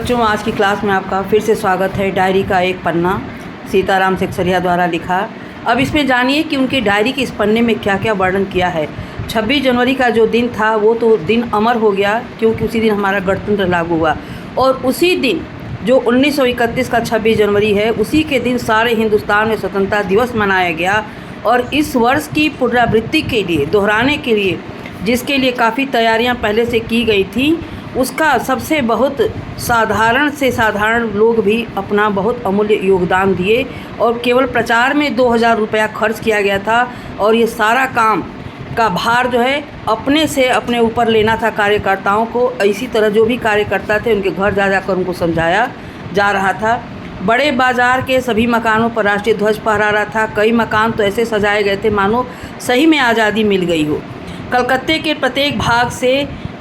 बच्चों, आज की क्लास में आपका फिर से स्वागत है। डायरी का एक पन्ना सीताराम सेक्सरिया द्वारा लिखा। अब इसमें जानिए कि उनकी डायरी के इस पन्ने में क्या क्या वर्णन किया है। 26 जनवरी का जो दिन था वो तो दिन अमर हो गया, क्योंकि उसी दिन हमारा गणतंत्र लागू हुआ। और उसी दिन जो 1931 का 26 जनवरी है, उसी के दिन सारे हिंदुस्तान में स्वतंत्रता दिवस मनाया गया। और इस वर्ष की पुनरावृत्ति के लिए, दोहराने के लिए, जिसके लिए काफ़ी तैयारियां पहले से की गई थी, उसका सबसे बहुत साधारण से साधारण लोग भी अपना बहुत अमूल्य योगदान दिए। और केवल प्रचार में 2000 रुपया खर्च किया गया था। और ये सारा काम का भार जो है अपने से अपने ऊपर लेना था कार्यकर्ताओं को। इसी तरह जो भी कार्यकर्ता थे उनके घर जा जाकर उनको समझाया जा रहा था। बड़े बाज़ार के सभी मकानों पर राष्ट्रीय ध्वज फहरा रहा था। कई मकान तो ऐसे सजाए गए थे मानो सही में आज़ादी मिल गई हो। कलकत्ते के प्रत्येक भाग से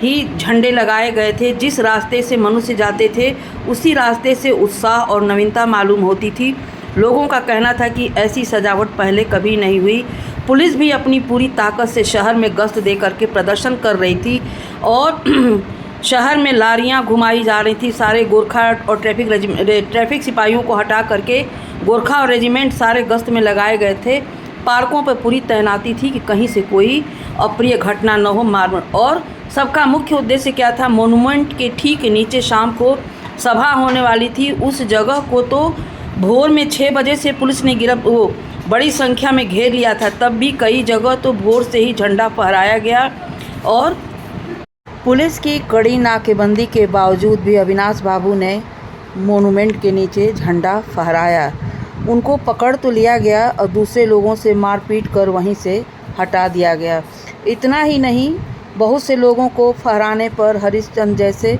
ही झंडे लगाए गए थे। जिस रास्ते से मनुष्य जाते थे उसी रास्ते से उत्साह और नवीनता मालूम होती थी। लोगों का कहना था कि ऐसी सजावट पहले कभी नहीं हुई। पुलिस भी अपनी पूरी ताकत से शहर में गश्त दे करके प्रदर्शन कर रही थी। और शहर में लारियां घुमाई जा रही थी। सारे गोरखा और ट्रैफिक सिपाहियों को हटा करके गोरखा और रेजिमेंट सारे गश्त में लगाए गए थे। पार्कों पर पूरी तैनाती थी कि कहीं से कोई अप्रिय घटना न हो। और सबका मुख्य उद्देश्य क्या था? मोनूमेंट के ठीक नीचे शाम को सभा होने वाली थी। उस जगह को तो भोर में 6 बजे से पुलिस ने बड़ी संख्या में घेर लिया था। तब भी कई जगह तो भोर से ही झंडा फहराया गया। और पुलिस की कड़ी नाकेबंदी के बावजूद भी अविनाश बाबू ने मोनूमेंट के नीचे झंडा फहराया। उनको पकड़ तो लिया गया और दूसरे लोगों से मारपीट कर वहीं से हटा दिया गया। इतना ही नहीं, बहुत से लोगों को फहराने पर, हरिश्चंद्र जैसे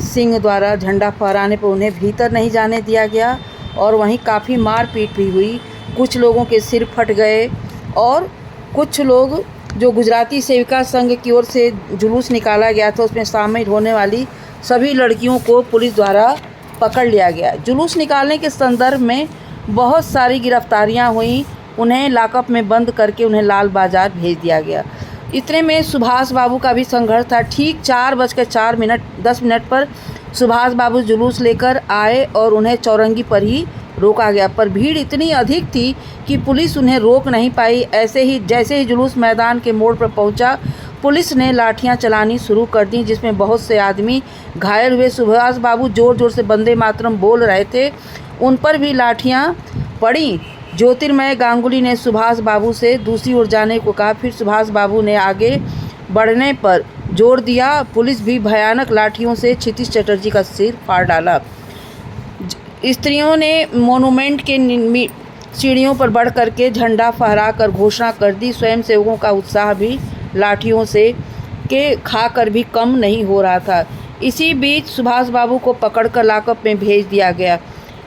सिंह द्वारा झंडा फहराने पर उन्हें भीतर नहीं जाने दिया गया। और वहीं काफ़ी मारपीट भी हुई। कुछ लोगों के सिर फट गए। और कुछ लोग, जो गुजराती सेविका संघ की ओर से जुलूस निकाला गया था, उसमें शामिल होने वाली सभी लड़कियों को पुलिस द्वारा पकड़ लिया गया। जुलूस निकालने के संदर्भ में बहुत सारी गिरफ्तारियां हुई। उन्हें लॉकअप में बंद करके उन्हें लाल बाज़ार भेज दिया गया। इतने में सुभाष बाबू का भी संघर्ष था। ठीक 4:10 पर सुभाष बाबू जुलूस लेकर आए और उन्हें चौरंगी पर ही रोका गया। पर भीड़ इतनी अधिक थी कि पुलिस उन्हें रोक नहीं पाई। जैसे ही जुलूस मैदान के मोड़ पर पहुंचा, पुलिस ने लाठियां चलानी शुरू कर दी, जिसमें बहुत से आदमी घायल हुए। सुभाष बाबू जोर जोर से वंदे मातरम बोल रहे थे, उन पर भी लाठियां पड़ी। ज्योतिर्मय गांगुली ने सुभाष बाबू से दूसरी ओर जाने को कहा। फिर सुभाष बाबू ने आगे बढ़ने पर जोर दिया। पुलिस भी भयानक लाठियों से क्षितिज चटर्जी का सिर फाड़ डाला। स्त्रियों ने मोनूमेंट के सीढ़ियों पर बढ़ करके झंडा फहरा कर घोषणा कर दी। स्वयंसेवकों का उत्साह भी लाठियों से खाकर भी कम नहीं हो रहा था। इसी बीच सुभाष बाबू को पकड़कर लॉकअप में भेज दिया गया।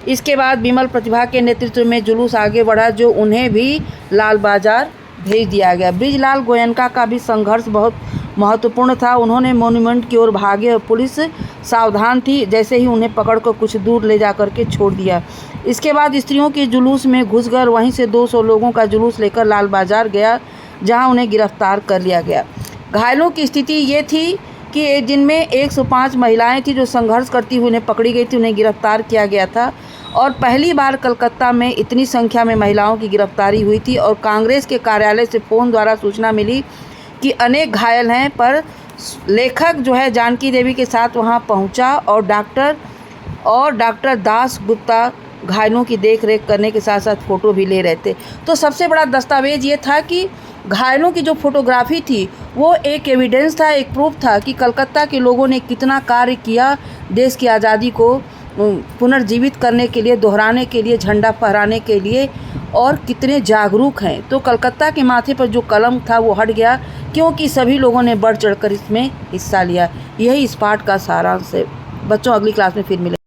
इसके बाद विमल प्रतिभा के नेतृत्व में जुलूस आगे बढ़ा, जो उन्हें भी लाल बाज़ार भेज दिया गया। बृजलाल गोयनका का भी संघर्ष बहुत महत्वपूर्ण था। उन्होंने मोन्यूमेंट की ओर भागे और पुलिस सावधान थी। जैसे ही उन्हें पकड़कर कुछ दूर ले जा करके छोड़ दिया। इसके बाद स्त्रियों के जुलूस में घुसकर वहीं से 200 लोगों का जुलूस लेकर लाल बाज़ार गया, जहां उन्हें गिरफ्तार कर लिया गया। घायलों की स्थिति ये थी कि जिनमें 105 महिलाएं थी जो संघर्ष करती हुई उन्हें पकड़ी गई थी, उन्हें गिरफ्तार किया गया था। और पहली बार कलकत्ता में इतनी संख्या में महिलाओं की गिरफ्तारी हुई थी। और कांग्रेस के कार्यालय से फ़ोन द्वारा सूचना मिली कि अनेक घायल हैं। पर लेखक जो है जानकी देवी के साथ वहां पहुंचा और डॉक्टर दास गुप्ता घायलों की देख रेख करने के साथ साथ फ़ोटो भी ले रहे थे। तो सबसे बड़ा दस्तावेज ये था कि घायलों की जो फोटोग्राफी थी वो एक एविडेंस था, एक प्रूफ था कि कलकत्ता के लोगों ने कितना कार्य किया देश की आज़ादी को पुनर्जीवित करने के लिए, दोहराने के लिए, झंडा फहराने के लिए, और कितने जागरूक हैं। तो कलकत्ता के माथे पर जो कलम था वो हट गया, क्योंकि सभी लोगों ने बढ़ चढ़कर इसमें हिस्सा लिया। यही इस पाठ का सारांश है। बच्चों, अगली क्लास में फिर मिलेंगे।